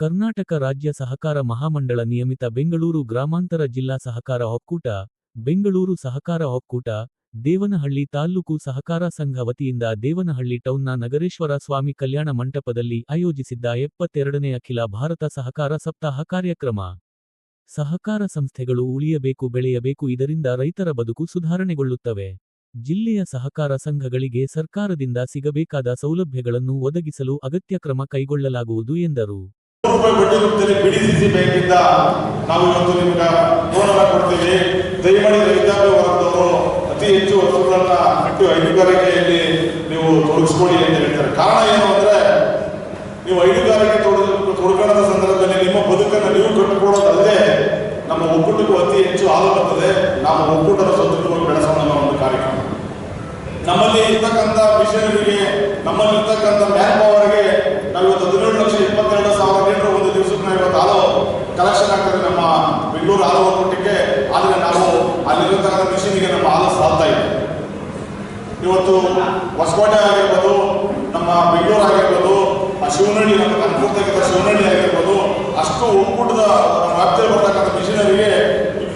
ಕರ್ನಾಟಕ ರಾಜ್ಯ ಸಹಕಾರ ಮಹಾಮಂಡಳ ನಿಯಮಿತ ಬೆಂಗಳೂರು ಗ್ರಾಮಾಂತರ ಜಿಲ್ಲಾ ಸಹಕಾರ ಒಕ್ಕೂಟ, ಬೆಂಗಳೂರು ಸಹಕಾರ ಒಕ್ಕೂಟ, ದೇವನಹಳ್ಳಿ ತಾಲ್ಲೂಕು ಸಹಕಾರ ಸಂಘ ವತಿಯಿಂದ ದೇವನಹಳ್ಳಿ ಟೌನ್ನ ನಗರೇಶ್ವರ ಸ್ವಾಮಿ ಕಲ್ಯಾಣ ಮಂಟಪದಲ್ಲಿ ಆಯೋಜಿಸಿದ್ದ 72ನೇ ಅಖಿಲ ಭಾರತ ಸಹಕಾರ ಸಪ್ತಾಹ ಕಾರ್ಯಕ್ರಮ. ಸಹಕಾರ ಸಂಸ್ಥೆಗಳು ಉಳಿಯಬೇಕು, ಬೆಳೆಯಬೇಕು, ಇದರಿಂದ ರೈತರ ಬದುಕು ಸುಧಾರಣೆಗೊಳ್ಳುತ್ತವೆ. ಜಿಲ್ಲೆಯ ಸಹಕಾರ ಸಂಘಗಳಿಗೆ ಸರ್ಕಾರದಿಂದ ಸಿಗಬೇಕಾದ ಸೌಲಭ್ಯಗಳನ್ನು ಒದಗಿಸಲು ಅಗತ್ಯ ಕ್ರಮ ಕೈಗೊಳ್ಳಲಾಗುವುದು ಎಂದರು. ಬಿಡಿಸಿಸಿ ಬ್ಯಾಂಕಿಂದ ನಾವು ಇವತ್ತು ನಿಮ್ಗೆ ಲೋನ್ ಕೊಡ್ತೀವಿ. ದಯಮಾಡಿ ರೈತಾಪಿ ವರ್ಗದವರು ಅತಿ ಹೆಚ್ಚು ವಸ್ತುಗಳನ್ನ ಬಿಟ್ಟು ಹೈನುಗಾರಿಕೆಯಲ್ಲಿ ನೀವು ತೊಡಗಿಸ್ಕೊಳ್ಳಿ ಅಂತ ಹೇಳ್ತಾರೆ. ಕಾರಣ ಏನು ಅಂದ್ರೆ, ನೀವು ಹೈನುಗಾರಿಕೆ ತೊಡ್ಕೊಳ್ಳೋದ ಸಂದರ್ಭದಲ್ಲಿ ನಿಮ್ಮ ಬದುಕನ್ನು ನೀವು ಕಟ್ಟಿಕೊಳ್ಳೋದಲ್ಲದೆ ನಮ್ಮ ಒಕ್ಕೂಟಕ್ಕೂ ಅತಿ ಹೆಚ್ಚು ಹಾಲು ಬರ್ತದೆ. ನಾವು ಒಕ್ಕೂಟದ ಸದೃಢವಾಗಿ ಬೆಳೆಸೋಣ ಅನ್ನೋ ಒಂದು ಕಾರ್ಯಕ್ರಮ. ನಮ್ಮಲ್ಲಿ ಇರ್ತಕ್ಕಂಥ ಮಿಷನರಿಗೆ, ನಮ್ಮಲ್ಲಿ ಇರ್ತಕ್ಕಂಥ ಮ್ಯಾನ್ ಪವರ್ಗೆ ನಾವು ಇವತ್ತು 17,22,000 ಲೀಟರ್ ಒಂದು ದಿವಸಕ್ಕೆ ಇವತ್ತು ಹಾಲು ಕಲೆಕ್ಷನ್ ಆಗ್ತದೆ ನಮ್ಮ ಬೆಂಗಳೂರು ಹಾಲು ಒಕ್ಕೂಟಕ್ಕೆ. ಆದರೆ ನಾವು ಅಲ್ಲಿರತಕ್ಕಂಥ ಮಿಷನಿಗೆ ನಮ್ಮ ಹಾಲು ಸಾಲ್ತಾ ಇದೆ. ಇವತ್ತು ಹೊಸಕೋಟೆ ಆಗಿರ್ಬೋದು, ನಮ್ಮ ಬೆಂಗಳೂರು ಆಗಿರ್ಬೋದು, ಶಿವನಹಳ್ಳಿ, ನಮ್ಮ ಕನಕಪುರದಾಗ ಶಿವನಹಳ್ಳಿ ಆಗಿರ್ಬೋದು, ಅಷ್ಟು ಒಕ್ಕೂಟದ ವ್ಯಾಪ್ತಿಯಲ್ಲಿ ಬರ್ತಕ್ಕಂಥ ಮಿಷನರಿಗೆ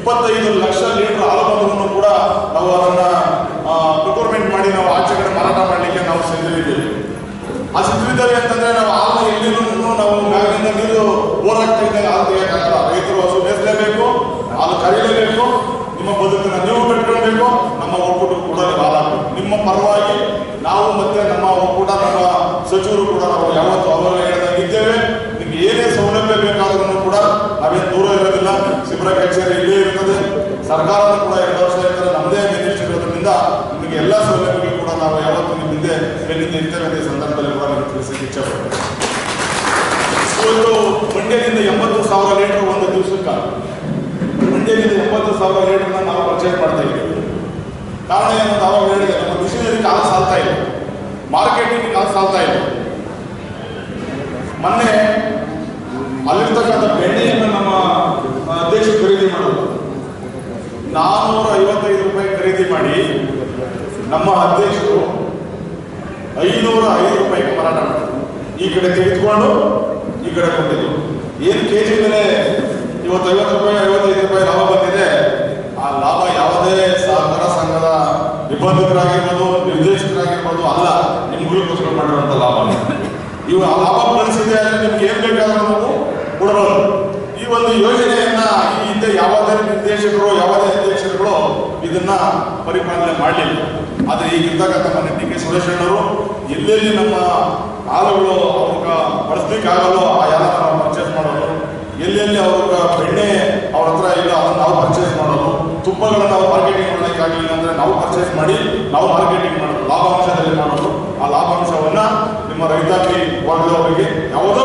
25 ಲಕ್ಷ ಲೀಟರ್ ಹಾಲು ಬಂದರೂ ಕೂಡ ನಾವು ಅದನ್ನ ಪ್ರೊಕ್ಯೂರ್ಮೆಂಟ್ ಮಾಡಿ ನಾವು ಆಚೆ ಕಡೆ ಮಾರಾಟ ಮಾಡಲಿಕ್ಕೆ ನಾವು ಸಿದ್ಧರಿದ್ದೀವಿ. ಆ ಸಿದ್ಧರಿದ್ದೇವೆ ಅಂತಂದ್ರೆ ನಾವು ಹಾಲು ಎಲ್ಲಿನೂ ನಾವು ಮ್ಯಾಗಿನಿಂದ ನೀರು ಬೋರ್ ಆಗ್ತಾ ಇದ್ದಾಗ ಹಾಲು ತೆಗೆಯಕ್ಕಾಗಲ್ಲ. ರೈತರು ಹಸು ಮೇಯಿಸಲೇಬೇಕು, ಹಾಲು ಕರೀಲೇಬೇಕು, ನಿಮ್ಮ ಬದುಕನ್ನು ನೀವು ಕಟ್ಕೊಳ್ಬೇಕು, ನಮ್ಮ ಒಕ್ಕೂಟ ಕೂಡ ಹಾಲಾಗಬೇಕು. ನಿಮ್ಮ ಪರವಾಗಿ ನಾವು ಮತ್ತೆ ನಮ್ಮ ಒಕ್ಕೂಟ, ನಮ್ಮ ಸಚಿವರು ಕೂಡ ನಾವು ಯಾವತ್ತು ಅವರು ಹೇಳಿದಾಗಿದ್ದೇವೆ. ನಿಮ್ಗೆ ಏನೇ ಸೌಲಭ್ಯ ಬೇಕಾದ್ರೂ ಕೂಡ ನಾವೇನು ದೂರ ಇರೋದಿಲ್ಲ. ಶಿಬಿರ ಕಚೇರಿ ಇಲ್ಲೇ ಇರ್ತದೆ. ಸರ್ಕಾರದ ಕೂಡ 2 ವರ್ಷ ಇರ್ತದೆ. ನಮ್ಮದೇ ಮಿನಿಸ್ಟರ್ ಇರೋದ್ರಿಂದ ನಿಮಗೆ ಎಲ್ಲ ಸೌಲಭ್ಯಗಳು ಕೂಡ ನಾವು ಯಾವತ್ತು ನಿಮ್ಮ ಹಿಂದೆ ಇರ್ತೇವೆ ಅಂತ ಈ ಸಂದರ್ಭದಲ್ಲಿ ಕೂಡ ನೀವು ತಿಳಿಸಕ್ಕೆ ಇಚ್ಛೆ ಪಡ್ತೇವೆ. ಇವತ್ತು ಮಂಡ್ಯದಿಂದ 80,000 ಲೀಟರ್ ಒಂದು ದಿವಸಕ್ಕೆ, ಮಂಡ್ಯದಿಂದ 80,000 ಲೀಟರ್ನ ನಾವು ಪರ್ಚೇಸ್ ಮಾಡ್ತಾ ಇದ್ದೀವಿ. ಕಾರಣ ಏನು ಅಂತ ಅವಾಗ ಹೇಳಿದೆ, ನಮ್ಮ ಮಿಷನರಿ ಕಾಲ ಸಾಲ್ತಾ ಇಲ್ಲ, ಮಾರ್ಕೆಟಿಂಗ್ ಕಾಲ ಸಾಲ್ತಾ ಇಲ್ಲ. ಮೊನ್ನೆ ಅಲ್ಲಿರ್ತಕ್ಕಂಥ ಬೆಣ್ಣೆಯನ್ನು ನಮ್ಮ ಅಧ್ಯಕ್ಷರು ಖರೀದಿ ಮಾಡೋದು 455 ರೂಪಾಯಿ ಖರೀದಿ ಮಾಡಿ ನಮ್ಮ ಅಧ್ಯಕ್ಷರು 505 ರೂಪಾಯಿಗೆ ಮಾರಾಟ ಮಾಡಿದ್ರು. ಈ ಕಡೆ ತೆಗೆದುಕೊಂಡು ಈ ಕಡೆ ಕೊಟ್ಟಿದ್ರು. ಏನು ಕೆಜಿ ಮೇಲೆ ಇವತ್ತು 50 ರೂಪಾಯಿ 55 ರೂಪಾಯಿ ಲಾಭ ಬಂದಿದೆ. ಆ ಲಾಭ ಯಾವುದೇ ಸಹಕಾರ ಸಂಘದ ನಿಬಂಧಕರಾಗಿರ್ಬೋದು, ನಿರ್ದೇಶಕರಾಗಿರ್ಬೋದು ಅಲ್ಲ, ನಿಮ್ಗಳಿಗೋಸ್ಕರ ಮಾಡಿರುವಂಥ ಲಾಭ. ಇವು ಆ ಲಾಭ ಬಳಸಿದೆ ಅಂದರೆ ನಿಮ್ಗೆ ಏನು ಬೇಕಾದ್ರೂ ನಾವು ಕೊಡಬಹುದು. ಈ ಒಂದು ಯೋಜನೆಯನ್ನ ಈ ಹಿಂದೆ ಯಾವುದೇ ನಿರ್ದೇಶಕರು, ಯಾವುದೇ ಅಧ್ಯಕ್ಷರುಗಳು ಇದನ್ನ ಪರಿಪಾಲನೆ ಮಾಡಲಿಲ್ಲ. ಆದರೆ ಈಗಿರ್ತಕ್ಕಂಥ ಮನೆ ಡಿ ಕೆ ಸುರೇಶಣ್ಣವರು ಎಲ್ಲೆಲ್ಲಿ ನಮ್ಮ ಹಾಲುಗಳು ಅವ್ರಿಗೆ ಬಳಸಲಿಕ್ಕಾಗಲ್ಲೋ ಆ ಎಲ್ಲ ನಾವು ಪರ್ಚೇಸ್ ಮಾಡೋದು, ಎಲ್ಲೆಲ್ಲಿ ಅವ್ರಿಗೆ ಬೆಣ್ಣೆ ಅವ್ರ ಹತ್ರ ಇಲ್ಲ ಅದನ್ನು ನಾವು ಪರ್ಚೇಸ್ ಮಾಡೋದು, ತುಪ್ಪಗಳನ್ನು ನಾವು ಮಾರ್ಕೆಟಿಂಗ್ ಮಾಡಲಿಕ್ಕಾಗಲಿಲ್ಲ ಅಂದರೆ ನಾವು ಪರ್ಚೇಸ್ ಮಾಡಿ ನಾವು ಮಾರ್ಕೆಟಿಂಗ್ ಮಾಡೋದು, ಲಾಭಾಂಶದಲ್ಲಿ ಮಾಡೋದು. ಆ ಲಾಭಾಂಶವನ್ನು ನಿಮ್ಮ ರೈತಾಪಿ ವರ್ಗದವರಿಗೆ ಯಾವುದೋ